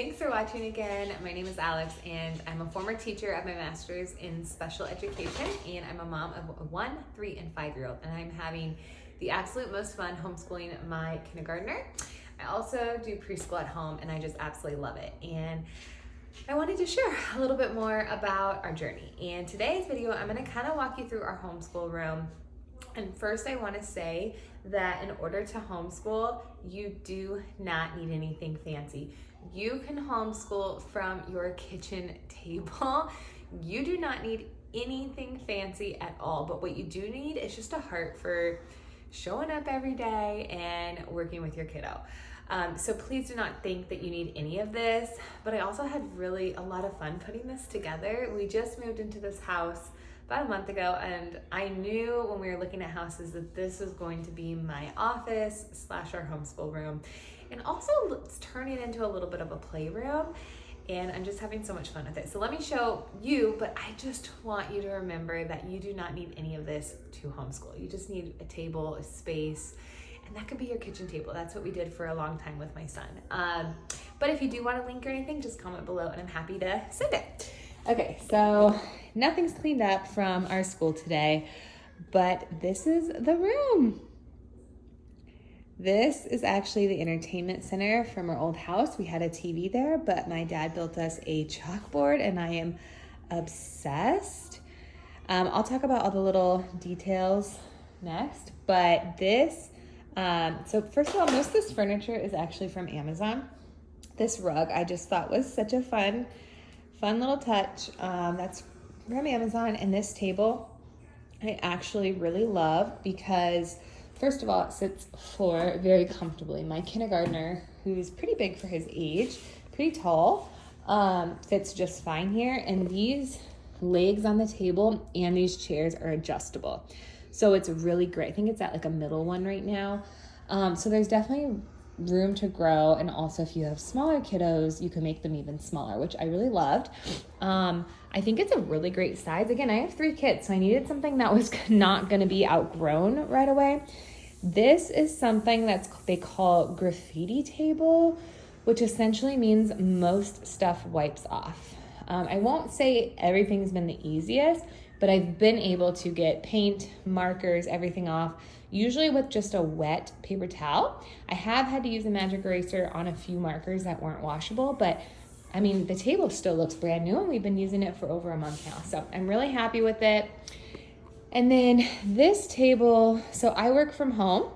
thanks for watching again. My name is Alex and I'm a former teacher at my master's in special education, and I'm a mom of a 1, 3, and 5-year-old, and I'm having the absolute most fun homeschooling my kindergartner. I also do preschool at home and I just absolutely love it. And I wanted to share a little bit more about our journey. And today's video, I'm going to kind of walk you through our homeschool room. And first I want to say that in order to homeschool, you do not need anything fancy. You can homeschool from your kitchen table. You do not need anything fancy at all, but what you do need is just a heart for showing up every day and working with your kiddo. So please do not think that you need any of this, but I also had really a lot of fun putting this together. We just moved into this house about a month ago, and I knew when we were looking at houses that this was going to be my office / our homeschool room, and also it's turning into a little bit of a playroom, and I'm just having so much fun with it. So let me show you, but I just want you to remember that you do not need any of this to homeschool. You just need a table, a space, and that could be your kitchen table. That's what we did for a long time with my son. But if you do want a link or anything, just comment below and I'm happy to send it. Okay, so nothing's cleaned up from our school today, but this is the room. This is actually the entertainment center from our old house. We had a TV there, but my dad built us a chalkboard and I am obsessed. I'll talk about all the little details next, but this, so first of all, most of this furniture is actually from Amazon. This rug I just thought was such a fun little touch. That's from Amazon. And this table I actually really love because first of all, it sits floor very comfortably. My kindergartner, who's pretty big for his age, pretty tall, fits just fine here. And these legs on the table and these chairs are adjustable. So it's really great. I think it's at like a middle one right now. So there's definitely room to grow, and also if you have smaller kiddos, you can make them even smaller, which I really loved. I think it's a really great size. Again, I have 3 kids, so I needed something that was not going to be outgrown right away. This is something they call graffiti table, which essentially means most stuff wipes off. I won't say everything's been the easiest, but I've been able to get paint, markers, everything off, usually with just a wet paper towel. I have had to use a magic eraser on a few markers that weren't washable, but I mean, the table still looks brand new and we've been using it for over a month now. So I'm really happy with it. And then this table, so I work from home,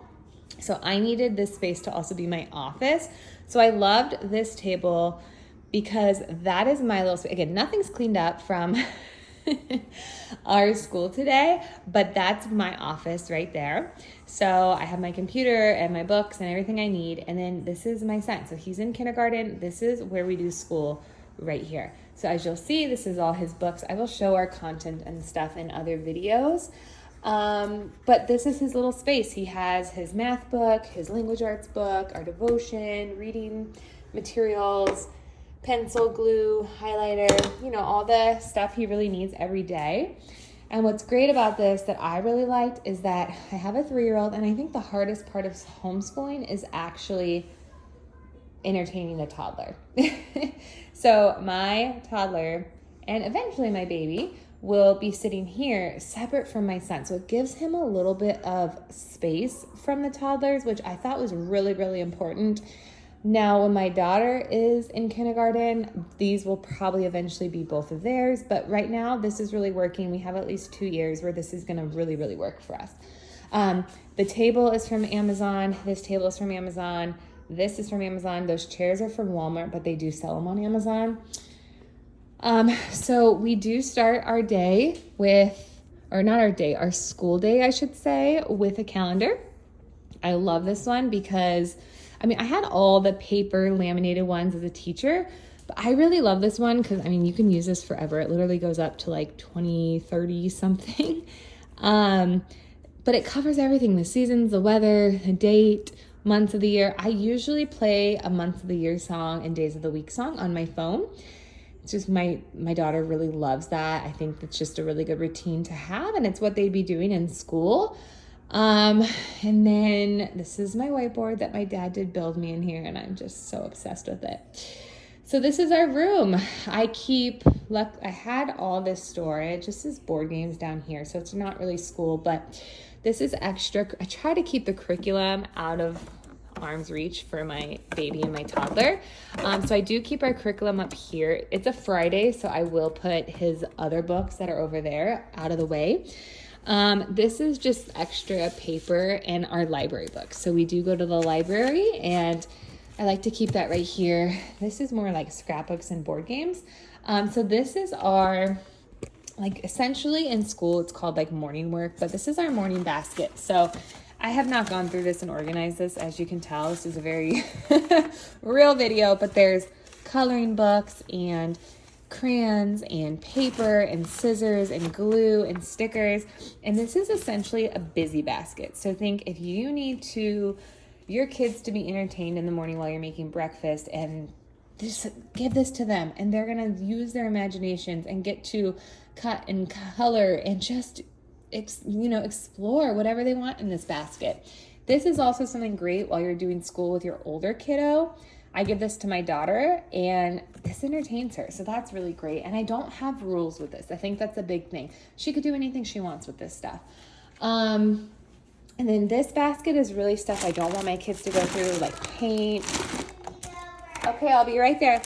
so I needed this space to also be my office. So I loved this table because that is my little space. Again, nothing's cleaned up from our school today, but that's my office right there. So I have my computer and my books and everything I need. And then this is my son. So he's in kindergarten. This is where we do school right here. So as you'll see, this is all his books. I will show our content and stuff in other videos. But this is his little space. He has his math book, his language arts book, our devotion, reading materials, pencil, glue, highlighter, you know, all the stuff he really needs every day. And what's great about this that I really liked is that I have a 3-year-old, and I think the hardest part of homeschooling is actually entertaining the toddler. So my toddler and eventually my baby will be sitting here separate from my son. So it gives him a little bit of space from the toddlers, which I thought was really, really important. Now, when my daughter is in kindergarten, these will probably eventually be both of theirs. But right now, this is really working. We have at least 2 years where this is going to really, really work for us. The table is from Amazon. This table is from Amazon. This is from Amazon. Those chairs are from Walmart, but they do sell them on Amazon. So we do start our day with, or not our day, our school day, I should say, with a calendar. I love this one because I mean, I had all the paper laminated ones as a teacher, but I really love this one because, I mean, you can use this forever. It literally goes up to like 20, 30 something. But it covers everything, the seasons, the weather, the date, months of the year. I usually play a month of the year song and days of the week song on my phone. It's just my daughter really loves that. I think it's just a really good routine to have, and it's what they'd be doing in school. And then this is my whiteboard that my dad did build me in here, and I'm just so obsessed with it. So this is our room. I had all this storage. This is board games down here, so it's not really school, but this is extra. I try to keep the curriculum out of arm's reach for my baby and my toddler. So I do keep our curriculum up here. It's a Friday, so I will put his other books that are over there out of the way. This is just extra paper and our library books. So we do go to the library, and I like to keep that right here. This is more like scrapbooks and board games. So this is our, like, essentially in school, it's called like morning work, but this is our morning basket. So I have not gone through this and organized this. As you can tell, this is a very real video, but there's coloring books and crayons and paper and scissors and glue and stickers. And this is essentially a busy basket. So think if you need your kids to be entertained in the morning while you're making breakfast, and just give this to them, and they're going to use their imaginations and get to cut and color and just explore whatever they want in this basket. This is also something great while you're doing school with your older kiddo. I give this to my daughter, and this entertains her, so that's really great. And I don't have rules with this. I think that's a big thing. She could do anything she wants with this stuff. And then this basket is really stuff I don't want my kids to go through, like paint. Okay, I'll be right there.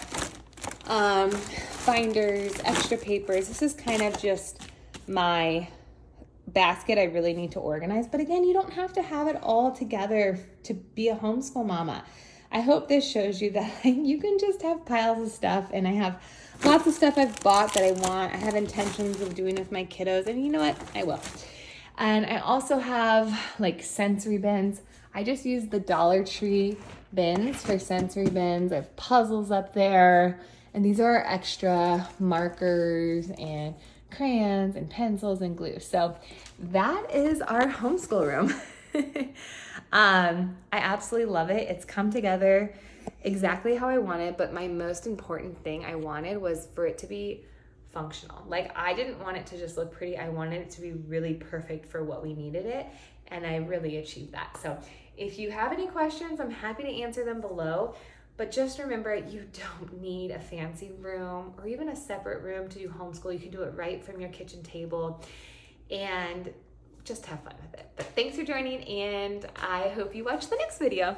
Binders, extra papers. This is kind of just my basket I really need to organize. But again, you don't have to have it all together to be a homeschool mama. I hope this shows you that you can just have piles of stuff, and I have lots of stuff I've bought that I want. I have intentions of doing with my kiddos, and you know what? I will. And I also have like sensory bins. I just use the Dollar Tree bins for sensory bins. I have puzzles up there, and these are extra markers and crayons and pencils and glue. So that is our homeschool room. I absolutely love it. It's come together exactly how I wanted, but my most important thing I wanted was for it to be functional. Like, I didn't want it to just look pretty. I wanted it to be really perfect for what we needed it, and I really achieved that. So if you have any questions, I'm happy to answer them below. But just remember, you don't need a fancy room or even a separate room to do homeschool. You can do it right from your kitchen table and just have fun with it. But thanks for joining, and I hope you watch the next video.